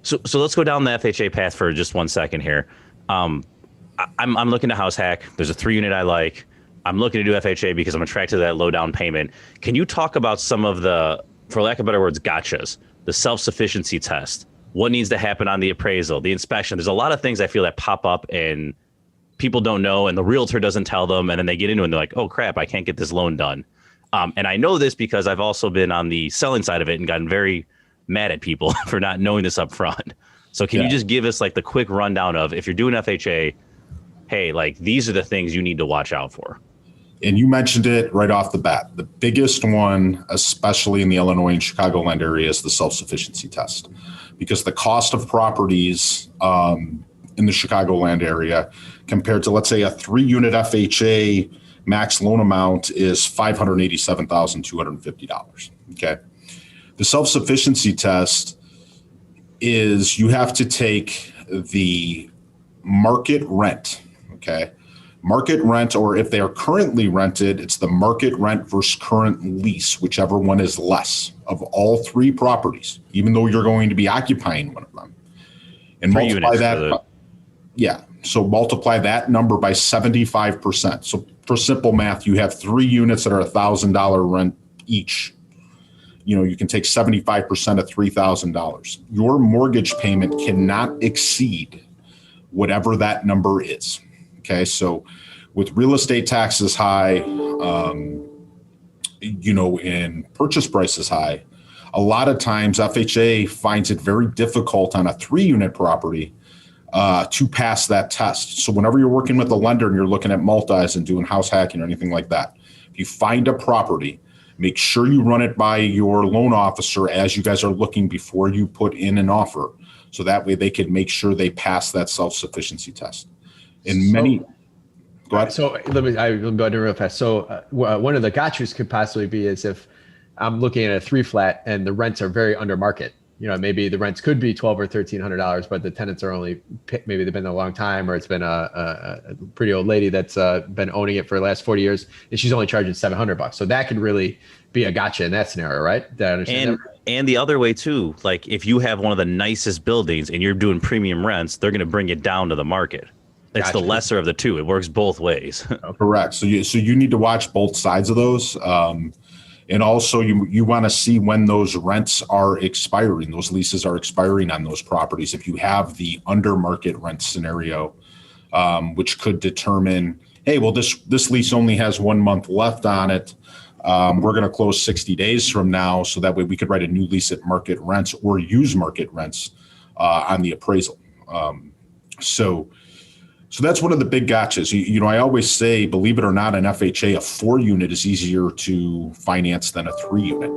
So let's go down the FHA path for just 1 second here. I'm looking to house hack. There's a 3-unit I like. I'm looking to do FHA because I'm attracted to that low down payment. Can you talk about some of the, for lack of better words, gotchas, the self-sufficiency test? What needs to happen on the appraisal, the inspection? There's a lot of things I feel that pop up and people don't know, and the realtor doesn't tell them, and then they get into it and they're like, oh crap, I can't get this loan done. And I know this because I've also been on the selling side of it and gotten very mad at people for not knowing this up front. So can you just give us like the quick rundown of, if you're doing FHA, hey, like these are the things you need to watch out for? And you mentioned it right off the bat. The biggest one, especially in the Illinois and Chicagoland area, is the self-sufficiency test, because the cost of properties in the Chicagoland area compared to, let's say, a 3-unit FHA max loan amount is $587,250. Okay. The self-sufficiency test is you have to take the market rent. Okay. Market rent, or if they are currently rented, it's the market rent versus current lease, whichever one is less of all 3 properties, even though you're going to be occupying one of them. And multiply that. Yeah. So multiply that number by 75%. So for simple math, you have 3 units that are $1,000 rent each. You know, you can take 75% of $3,000. Your mortgage payment cannot exceed whatever that number is. Okay. So with real estate taxes high, and purchase prices high, a lot of times FHA finds it very difficult on a 3-unit property to pass that test. So whenever you're working with a lender and you're looking at multis and doing house hacking or anything like that, if you find a property, make sure you run it by your loan officer as you guys are looking before you put in an offer. So that way they can make sure they pass that self-sufficiency test. Go ahead. So let me do real fast. So one of the gotchas could possibly be is if I'm looking at a 3-flat and the rents are very under market. You know, maybe the rents could be $1,200 or $1,300, but the tenants are only, maybe they've been there a long time, or it's been a pretty old lady that's been owning it for the last 40 years, and she's only charging $700. So that could really be a gotcha in that scenario, right? Did I understand that? And the other way too, like if you have one of the nicest buildings and you're doing premium rents, they're going to bring it down to the market. It's the lesser of the two. It works both ways. Correct. So you need to watch both sides of those. And also you want to see when those rents are expiring, those leases are expiring on those properties. If you have the under market rent scenario, which could determine, hey, well, this lease only has 1 month left on it. We're going to close 60 days from now. So that way we could write a new lease at market rents or use market rents on the appraisal. So that's one of the big gotchas. I always say, believe it or not, an FHA, a 4-unit is easier to finance than a 3-unit.